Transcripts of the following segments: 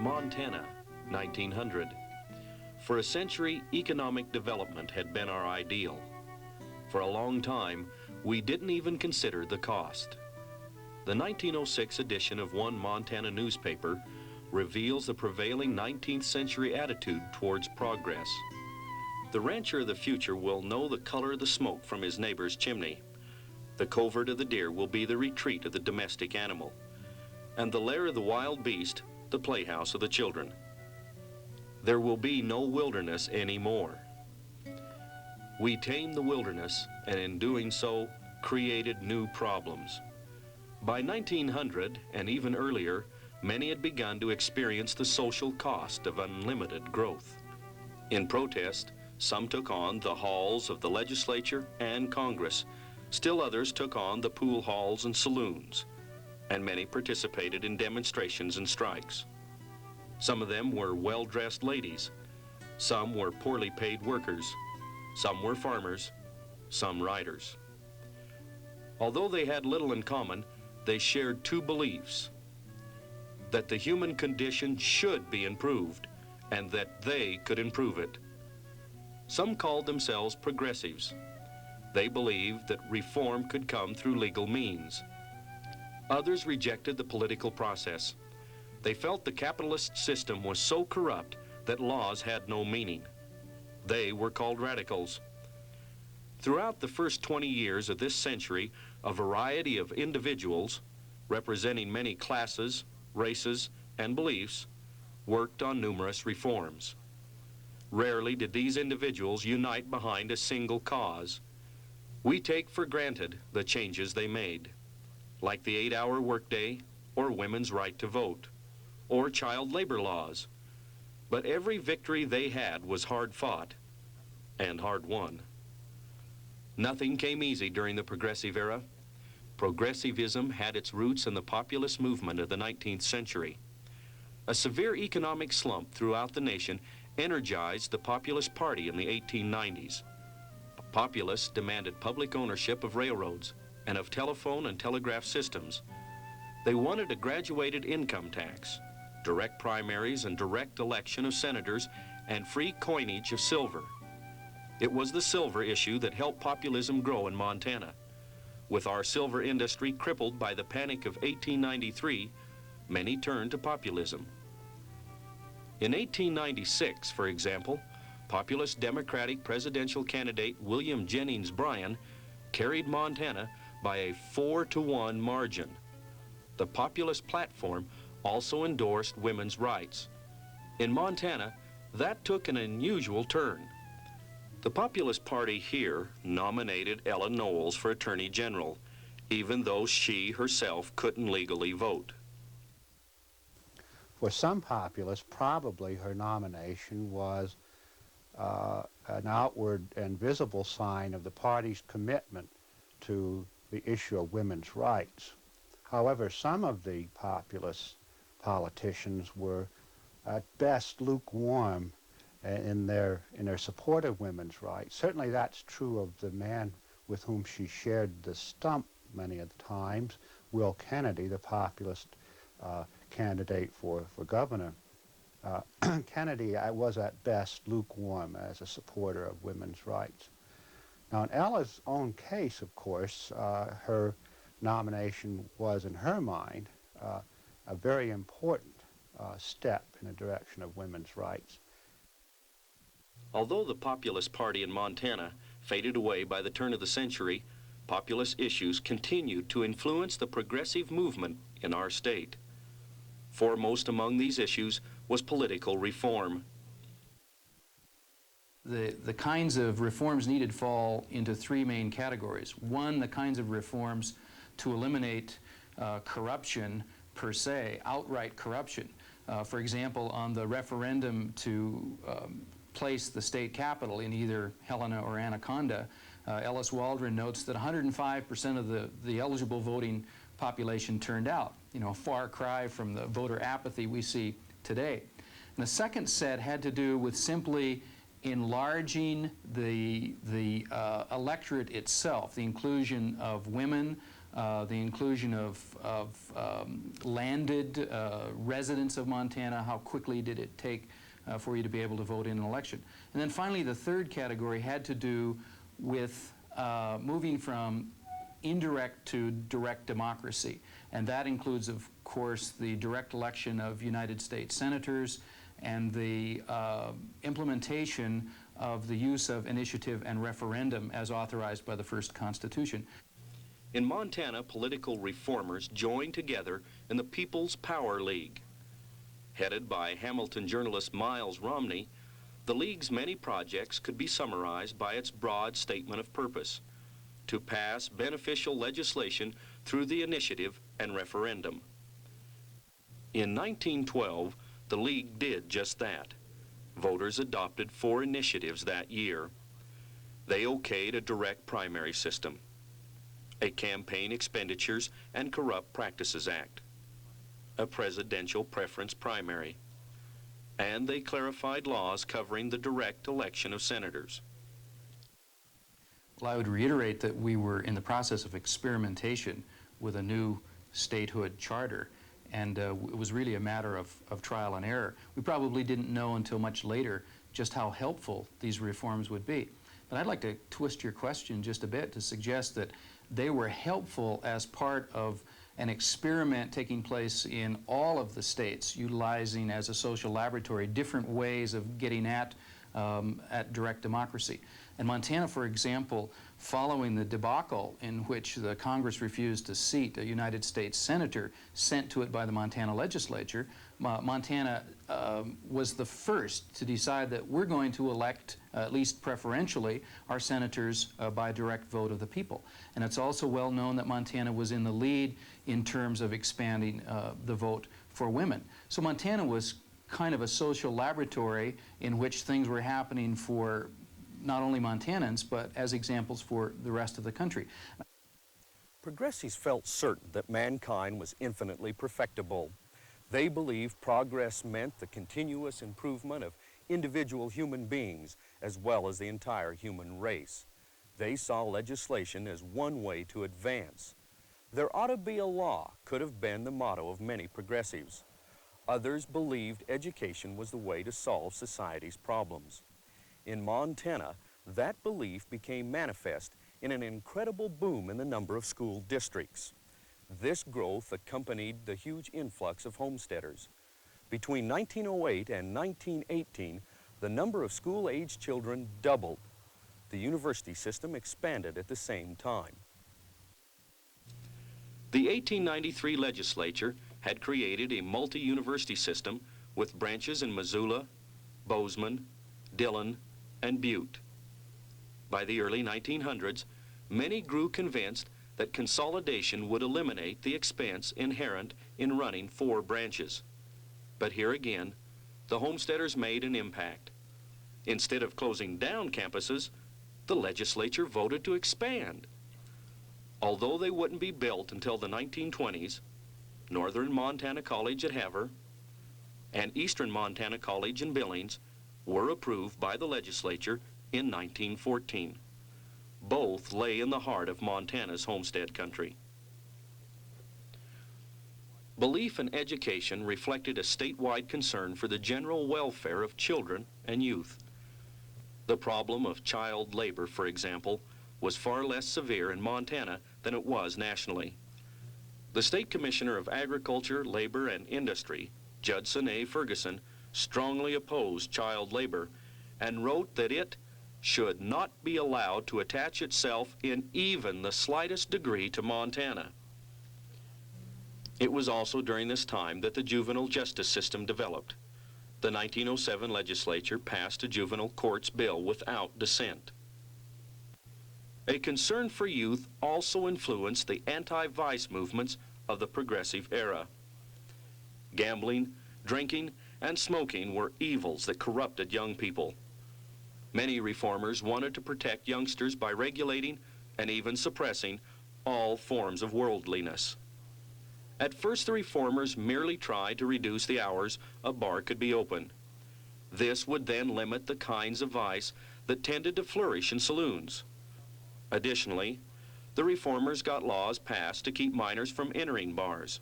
Montana, 1900. For a century, economic development had been our ideal. For a long time, we didn't even consider the cost. The 1906 edition of one Montana newspaper reveals the prevailing 19th century attitude towards progress. The rancher of the future will know the color of the smoke from his neighbor's chimney. The covert of the deer will be the retreat of the domestic animal, and the lair of the wild beast, the playhouse of the children. There will be no wilderness anymore. We tamed the wilderness, and in doing so, created new problems. By 1900, and even earlier, many had begun to experience the social cost of unlimited growth. In protest, some took on the halls of the legislature and Congress. Still others took on the pool halls and saloons, and many participated in demonstrations and strikes. Some of them were well-dressed ladies. Some were poorly paid workers. Some were farmers. Some writers. Although they had little in common, they shared two beliefs: that the human condition should be improved, and that they could improve it. Some called themselves progressives. They believed that reform could come through legal means. Others rejected the political process. They felt the capitalist system was so corrupt that laws had no meaning. They were called radicals. Throughout the first 20 years of this century, a variety of individuals, representing many classes, races, and beliefs, worked on numerous reforms. Rarely did these individuals unite behind a single cause. We take for granted the changes they made, like the 8-hour workday, or women's right to vote, or child labor laws. But every victory they had was hard fought and hard won. Nothing came easy during the Progressive era. Progressivism had its roots in the populist movement of the 19th century. A severe economic slump throughout the nation energized the Populist Party in the 1890s. Populists demanded public ownership of railroads and of telephone and telegraph systems. They wanted a graduated income tax, direct primaries and direct election of senators, and free coinage of silver. It was the silver issue that helped populism grow in Montana. With our silver industry crippled by the Panic of 1893, many turned to populism. In 1896, for example, populist Democratic presidential candidate William Jennings Bryan carried Montana by a 4-to-1 margin. The populist platform also endorsed women's rights. In Montana, that took an unusual turn. The Populist Party here nominated Ella Knowles for Attorney General, even though she herself couldn't legally vote. For some populists, probably her nomination was an outward and visible sign of the party's commitment to the issue of women's rights. However, some of the populist politicians were at best lukewarm in their support of women's rights. Certainly that's true of the man with whom she shared the stump many of the times, Will Kennedy, the populist candidate for governor. Kennedy was at best lukewarm as a supporter of women's rights. Now, in Ella's own case, of course, her nomination was, in her mind, a very important step in the direction of women's rights. Although the Populist Party in Montana faded away by the turn of the century, populist issues continued to influence the progressive movement in our state. Foremost among these issues was political reform. The kinds of reforms needed fall into three main categories. One, the kinds of reforms to eliminate corruption per se, outright corruption. For example, on the referendum to place the state capital in either Helena or Anaconda, Ellis Waldron notes that 105% of the eligible voting population turned out. You know, a far cry from the voter apathy we see today. And the second set had to do with simply enlarging the electorate itself, the inclusion of women, the inclusion of landed residents of Montana. How quickly did it take for you to be able to vote in an election? And then finally, the third category had to do with moving from indirect to direct democracy. And that includes, of course, the direct election of United States senators and the implementation of the use of initiative and referendum as authorized by the first Constitution. In Montana, political reformers joined together in the People's Power League. Headed by Hamilton journalist Miles Romney, the League's many projects could be summarized by its broad statement of purpose: to pass beneficial legislation through the initiative and referendum. In 1912, the League did just that. Voters adopted 4 initiatives that year. They okayed a direct primary system, a Campaign Expenditures and Corrupt Practices Act, a presidential preference primary, and they clarified laws covering the direct election of senators. Well, I would reiterate that we were in the process of experimentation with a new statehood charter, and it was really a matter of trial and error. We probably didn't know until much later just how helpful these reforms would be. But I'd like to twist your question just a bit to suggest that they were helpful as part of an experiment taking place in all of the states, utilizing as a social laboratory different ways of getting at direct democracy. And Montana, for example, following the debacle in which the Congress refused to seat a United States senator sent to it by the Montana legislature, Montana was the first to decide that we're going to elect, at least preferentially, our senators by direct vote of the people. And it's also well known that Montana was in the lead in terms of expanding the vote for women. So Montana was kind of a social laboratory in which things were happening for not only Montanans, but as examples for the rest of the country. Progressives felt certain that mankind was infinitely perfectible. They believed progress meant the continuous improvement of individual human beings as well as the entire human race. They saw legislation as one way to advance. There ought to be a law could have been the motto of many progressives. Others believed education was the way to solve society's problems. In Montana, that belief became manifest in an incredible boom in the number of school districts. This growth accompanied the huge influx of homesteaders. Between 1908 and 1918, the number of school-aged children doubled. The university system expanded at the same time. The 1893 legislature had created a multi-university system with branches in Missoula, Bozeman, Dillon, and Butte. By the early 1900s, many grew convinced that consolidation would eliminate the expense inherent in running 4 branches. But here again, the homesteaders made an impact. Instead of closing down campuses, the legislature voted to expand. Although they wouldn't be built until the 1920s, Northern Montana College at Havre and Eastern Montana College in Billings were approved by the legislature in 1914. Both lay in the heart of Montana's homestead country. Belief in education reflected a statewide concern for the general welfare of children and youth. The problem of child labor, for example, was far less severe in Montana than it was nationally. The State Commissioner of Agriculture, Labor, and Industry, Judson A. Ferguson, strongly opposed child labor and wrote that it should not be allowed to attach itself in even the slightest degree to Montana. It was also during this time that the juvenile justice system developed. The 1907 legislature passed a juvenile courts bill without dissent. A concern for youth also influenced the anti-vice movements of the progressive era. Gambling, drinking, and smoking were evils that corrupted young people. Many reformers wanted to protect youngsters by regulating and even suppressing all forms of worldliness. At first, the reformers merely tried to reduce the hours a bar could be open. This would then limit the kinds of vice that tended to flourish in saloons. Additionally, the reformers got laws passed to keep minors from entering bars.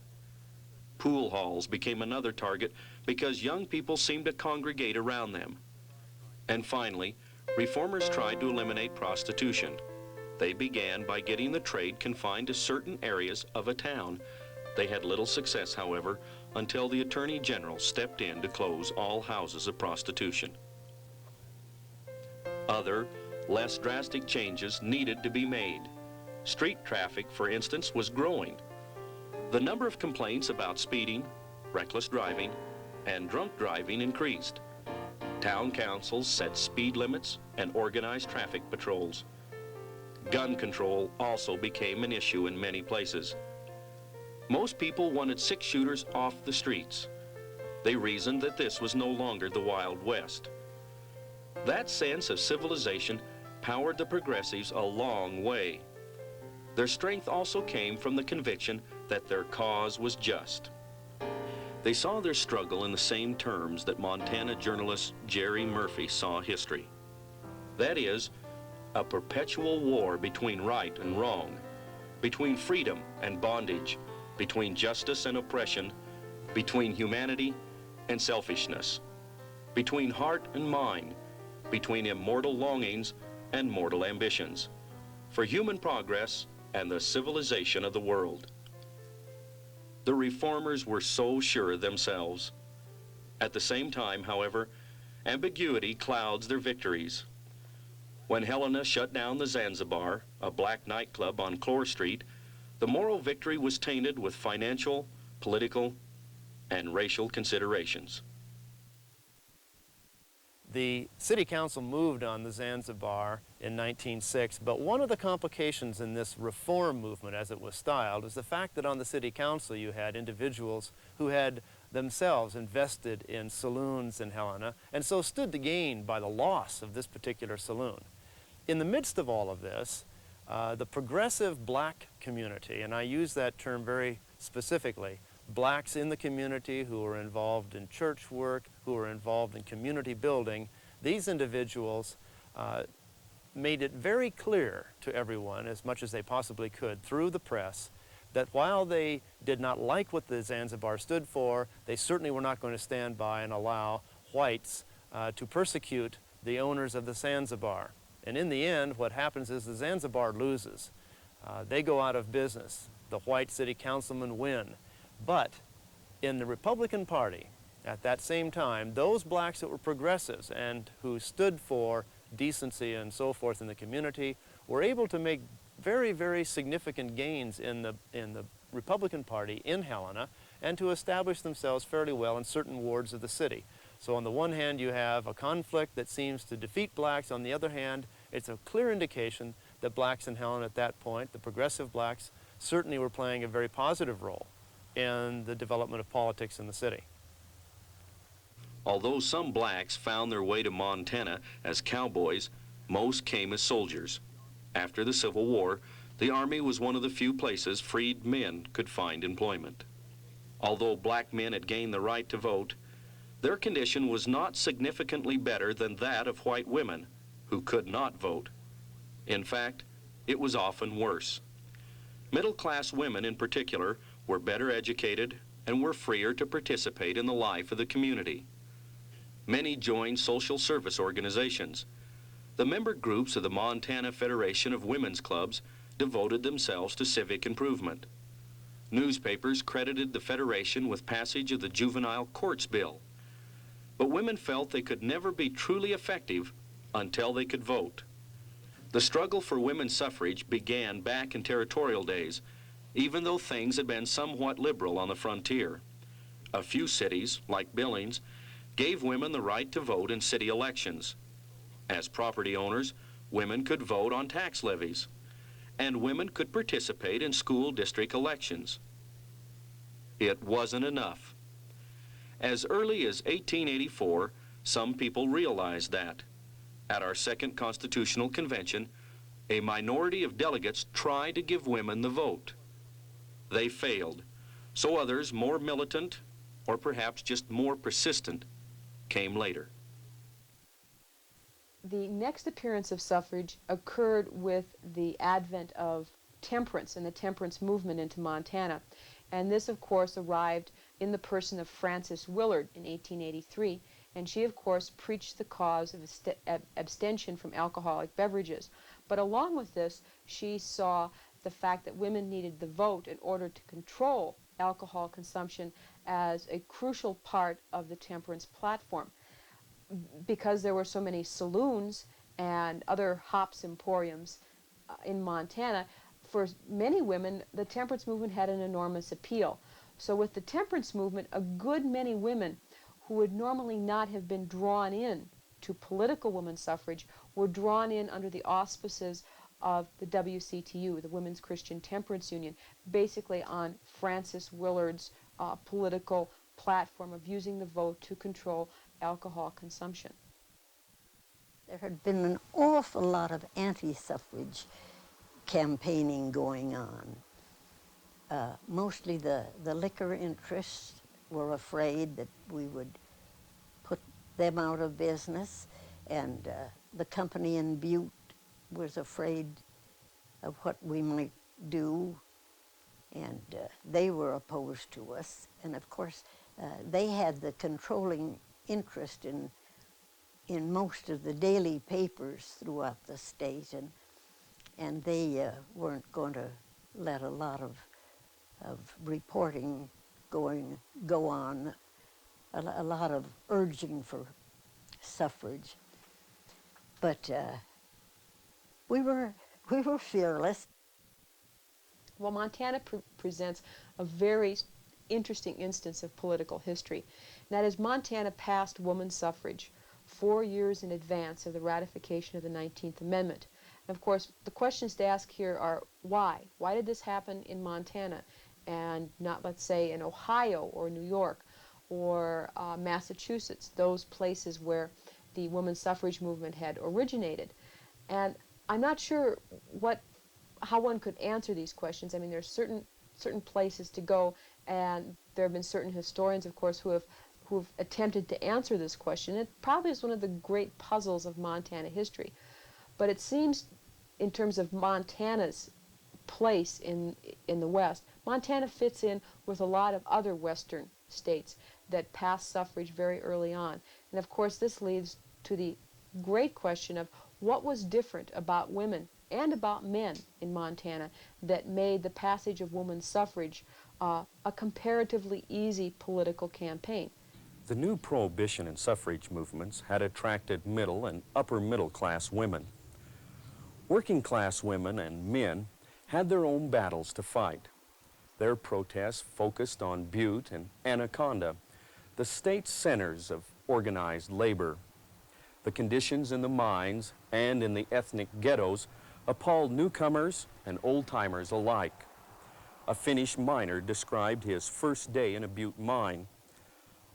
Pool halls became another target because young people seemed to congregate around them. And finally, reformers tried to eliminate prostitution. They began by getting the trade confined to certain areas of a town. They had little success, however, until the Attorney General stepped in to close all houses of prostitution. Other, less drastic changes needed to be made. Street traffic, for instance, was growing. The number of complaints about speeding, reckless driving, and drunk driving increased. Town councils set speed limits and organized traffic patrols. Gun control also became an issue in many places. Most people wanted six-shooters off the streets. They reasoned that this was no longer the Wild West. That sense of civilization powered the progressives a long way. Their strength also came from the conviction that their cause was just. They saw their struggle in the same terms that Montana journalist Jerry Murphy saw history. That is, a perpetual war between right and wrong, between freedom and bondage, between justice and oppression, between humanity and selfishness, between heart and mind, between immortal longings and mortal ambitions, for human progress and the civilization of the world. The reformers were so sure of themselves. At the same time, however, ambiguity clouds their victories. When Helena shut down the Zanzibar, a black nightclub on Clore Street, the moral victory was tainted with financial, political, and racial considerations. The city council moved on the Zanzibar in 1906, but one of the complications in this reform movement, as it was styled, is the fact that on the city council you had individuals who had themselves invested in saloons in Helena, and so stood to gain by the loss of this particular saloon. In the midst of all of this, the progressive black community, and I use that term very specifically, blacks in the community who are involved in church work, who are involved in community building, these individuals made it very clear to everyone, as much as they possibly could through the press, that while they did not like what the Zanzibar stood for, they certainly were not going to stand by and allow whites to persecute the owners of the Zanzibar. And in the end, what happens is the Zanzibar loses. They go out of business. The white city councilmen win. But in the Republican Party, at that same time, those blacks that were progressives and who stood for decency and so forth in the community were able to make very, very significant gains in the Republican Party in Helena and to establish themselves fairly well in certain wards of the city. So on the one hand, you have a conflict that seems to defeat blacks. On the other hand, it's a clear indication that blacks in Helena at that point, the progressive blacks, certainly were playing a very positive role in the development of politics in the city. Although some blacks found their way to Montana as cowboys, most came as soldiers. After the Civil War, the Army was one of the few places freed men could find employment. Although black men had gained the right to vote, their condition was not significantly better than that of white women who could not vote. In fact, it was often worse. Middle-class women in particular were better educated and were freer to participate in the life of the community. Many joined social service organizations. The member groups of the Montana Federation of Women's Clubs devoted themselves to civic improvement. Newspapers credited the Federation with passage of the Juvenile Courts Bill. But women felt they could never be truly effective until they could vote. The struggle for women's suffrage began back in territorial days, even though things had been somewhat liberal on the frontier. A few cities, like Billings, gave women the right to vote in city elections. As property owners, women could vote on tax levies, and women could participate in school district elections. It wasn't enough. As early as 1884, some people realized that. At our second Constitutional Convention, a minority of delegates tried to give women the vote. They failed, so others, more militant, or perhaps just more persistent, came later. The next appearance of suffrage occurred with the advent of temperance and the temperance movement into Montana. And this, of course, arrived in the person of Frances Willard in 1883. And she, of course, preached the cause of abstention from alcoholic beverages. But along with this, she saw the fact that women needed the vote in order to control alcohol consumption as a crucial part of the temperance platform. Because there were so many saloons and other hops emporiums in Montana, for many women, the temperance movement had an enormous appeal. So with the temperance movement, a good many women who would normally not have been drawn in to political women's suffrage were drawn in under the auspices of the WCTU, the Women's Christian Temperance Union, basically on Frances Willard's political platform of using the vote to control alcohol consumption. There had been an awful lot of anti-suffrage campaigning going on. Mostly the liquor interests were afraid that we would put them out of business, and the company in Butte was afraid of what we might do, and they were opposed to us. And of course, they had the controlling interest in most of the daily papers throughout the state, and they weren't going to let a lot of reporting go on, a lot of urging for suffrage. But we were fearless. Well, Montana presents a very interesting instance of political history. And that is, Montana passed women's suffrage 4 years in advance of the ratification of the 19th Amendment. And of course, the questions to ask here are why? Why did this happen in Montana and not, let's say, in Ohio or New York or Massachusetts, those places where the women's suffrage movement had originated? And I'm not sure how one could answer these questions. I mean, there's certain places to go, and there have been certain historians, of course, who have attempted to answer this question. It probably is one of the great puzzles of Montana history. But it seems, in terms of Montana's place in the West, Montana fits in with a lot of other Western states that passed suffrage very early on. And of course, this leads to the great question of what was different about women and about men in Montana that made the passage of women's suffrage a comparatively easy political campaign. The new prohibition and suffrage movements had attracted middle and upper middle class women. Working class women and men had their own battles to fight. Their protests focused on Butte and Anaconda, the state's centers of organized labor. The conditions in the mines and in the ethnic ghettos appalled newcomers and old-timers alike. A Finnish miner described his first day in a Butte mine.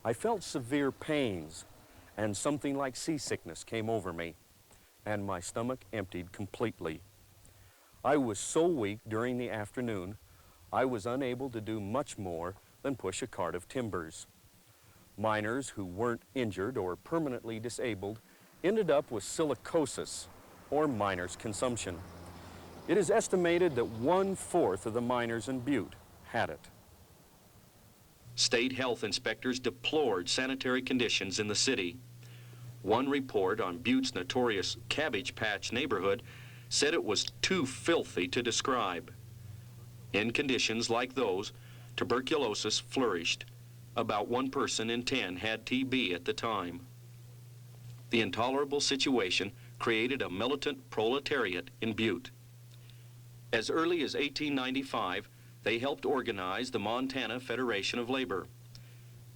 "I felt severe pains, and something like seasickness came over me, and my stomach emptied completely. I was so weak during the afternoon, I was unable to do much more than push a cart of timbers." Miners who weren't injured or permanently disabled ended up with silicosis, or miner's consumption. It is estimated that 1/4 of the miners in Butte had it. State health inspectors deplored sanitary conditions in the city. One report on Butte's notorious Cabbage Patch neighborhood said it was too filthy to describe. In conditions like those, tuberculosis flourished. About 1 person in 10 had TB at the time. The intolerable situation created a militant proletariat in Butte. As early as 1895, they helped organize the Montana Federation of Labor.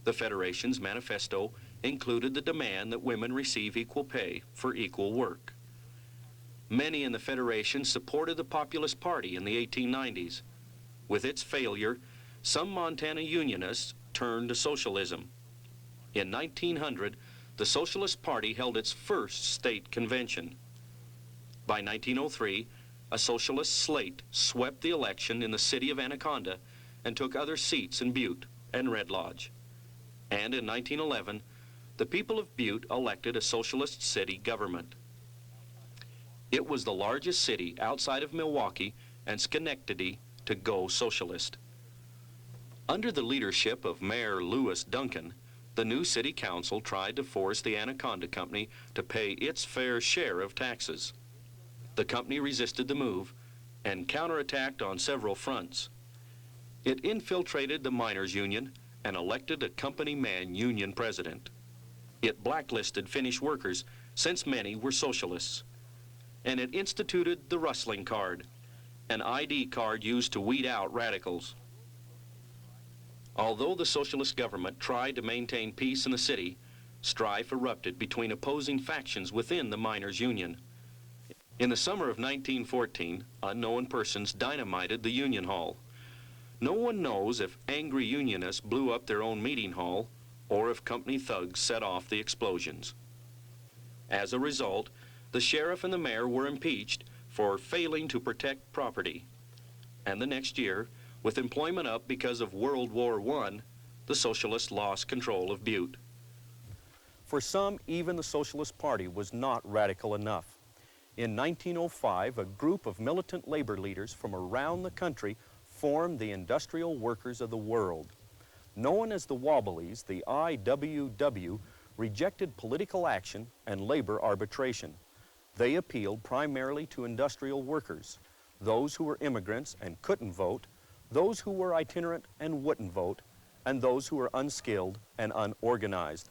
The Federation's manifesto included the demand that women receive equal pay for equal work. Many in the Federation supported the Populist Party in the 1890s. With its failure, some Montana Unionists turned to socialism. In 1900, the Socialist Party held its first state convention. By 1903, a socialist slate swept the election in the city of Anaconda and took other seats in Butte and Red Lodge. And in 1911, the people of Butte elected a socialist city government. It was the largest city outside of Milwaukee and Schenectady to go socialist. Under the leadership of Mayor Lewis Duncan, the new city council tried to force the Anaconda Company to pay its fair share of taxes. The company resisted the move and counterattacked on several fronts. It infiltrated the miners' union and elected a company man union president. It blacklisted Finnish workers, since many were socialists. And it instituted the rustling card, an ID card used to weed out radicals. Although the socialist government tried to maintain peace in the city, strife erupted between opposing factions within the miners' union. In the summer of 1914, unknown persons dynamited the Union Hall. No one knows if angry unionists blew up their own meeting hall or if company thugs set off the explosions. As a result, the sheriff and the mayor were impeached for failing to protect property. And the next year, with employment up because of World War I, the socialists lost control of Butte. For some, even the Socialist Party was not radical enough. In 1905, a group of militant labor leaders from around the country formed the Industrial Workers of the World. Known as the Wobblies, the IWW rejected political action and labor arbitration. They appealed primarily to industrial workers, those who were immigrants and couldn't vote, those who were itinerant and wouldn't vote, and those who were unskilled and unorganized.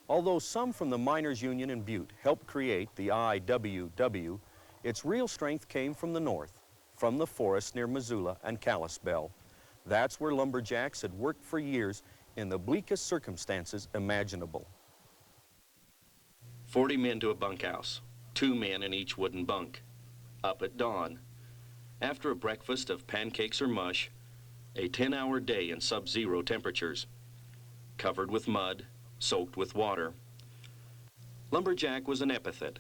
Although some from the miners' union in Butte helped create the IWW, its real strength came from the north, from the forests near Missoula and Kalispell. That's where lumberjacks had worked for years in the bleakest circumstances imaginable. 40 men to a bunkhouse, 2 men in each wooden bunk. Up at dawn. After a breakfast of pancakes or mush, a 10-hour day in sub-zero temperatures. Covered with mud, soaked with water. Lumberjack was an epithet,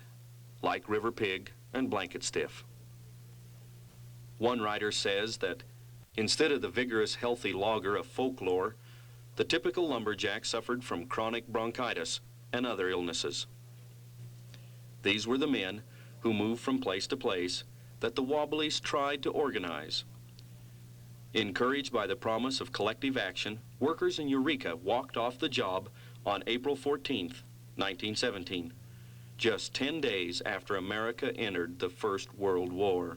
like river pig and blanket stiff. One writer says that instead of the vigorous, healthy logger of folklore, the typical lumberjack suffered from chronic bronchitis and other illnesses. These were the men who moved from place to place that the Wobblies tried to organize. Encouraged by the promise of collective action, workers in Eureka walked off the job on April 14th, 1917, just 10 days after America entered the First World War.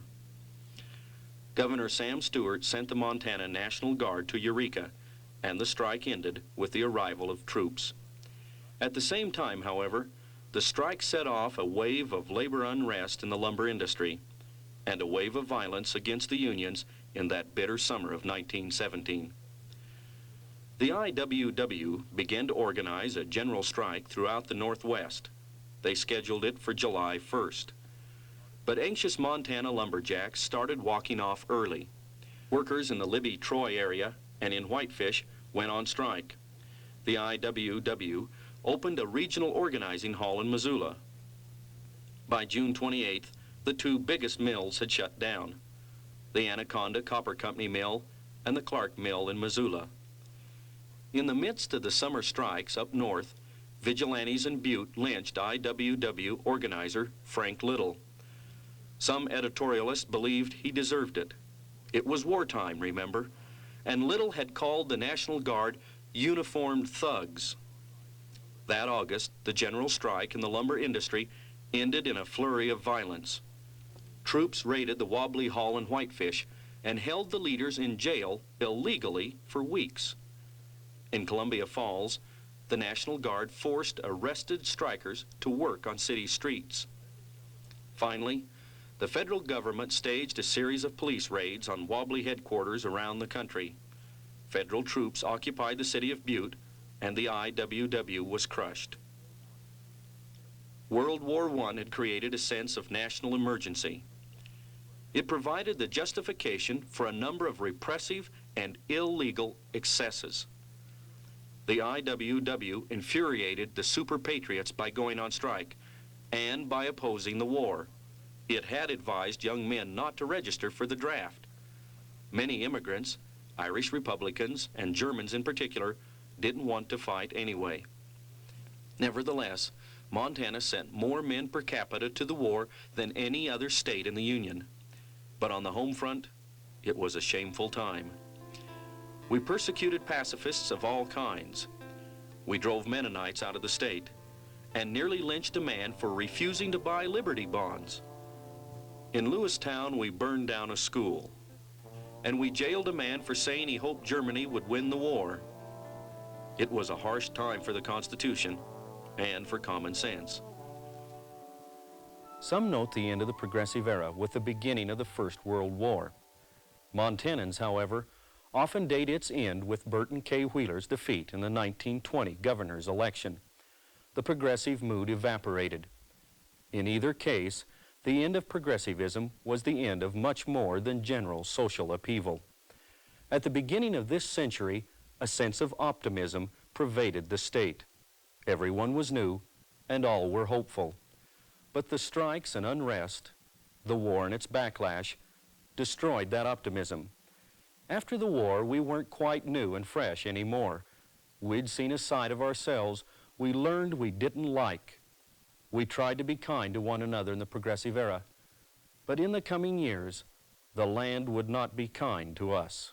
Governor Sam Stewart sent the Montana National Guard to Eureka, and the strike ended with the arrival of troops. At the same time, however, the strike set off a wave of labor unrest in the lumber industry and a wave of violence against the unions in that bitter summer of 1917. The IWW began to organize a general strike throughout the Northwest. They scheduled it for July 1st. But anxious Montana lumberjacks started walking off early. Workers in the Libby-Troy area and in Whitefish went on strike. The IWW opened a regional organizing hall in Missoula. By June 28th, the 2 biggest mills had shut down, the Anaconda Copper Company mill and the Clark mill in Missoula. In the midst of the summer strikes up north, vigilantes in Butte lynched IWW organizer Frank Little. Some editorialists believed he deserved it. It was wartime, remember, and Little had called the National Guard uniformed thugs. That August, the general strike in the lumber industry ended in a flurry of violence. Troops raided the Wobbly Hall in Whitefish and held the leaders in jail illegally for weeks. In Columbia Falls, the National Guard forced arrested strikers to work on city streets. Finally, the federal government staged a series of police raids on Wobbly headquarters around the country. Federal troops occupied the city of Butte, and the IWW was crushed. World War I had created a sense of national emergency. It provided the justification for a number of repressive and illegal excesses. The IWW infuriated the super patriots by going on strike and by opposing the war. It had advised young men not to register for the draft. Many immigrants, Irish Republicans and Germans in particular, didn't want to fight anyway. Nevertheless, Montana sent more men per capita to the war than any other state in the Union. But on the home front, it was a shameful time. We persecuted pacifists of all kinds. We drove Mennonites out of the state and nearly lynched a man for refusing to buy Liberty bonds. In Lewistown, we burned down a school, and we jailed a man for saying he hoped Germany would win the war. It was a harsh time for the Constitution and for common sense. Some note the end of the Progressive Era with the beginning of the First World War. Montanans, however, often date its end with Burton K. Wheeler's defeat in the 1920 governor's election. The progressive mood evaporated. In either case, the end of progressivism was the end of much more than general social upheaval. At the beginning of this century, a sense of optimism pervaded the state. Everyone was new, and all were hopeful. But the strikes and unrest, the war and its backlash, destroyed that optimism. After the war, we weren't quite new and fresh anymore. We'd seen a side of ourselves we learned we didn't like. We tried to be kind to one another in the Progressive Era. But in the coming years, the land would not be kind to us.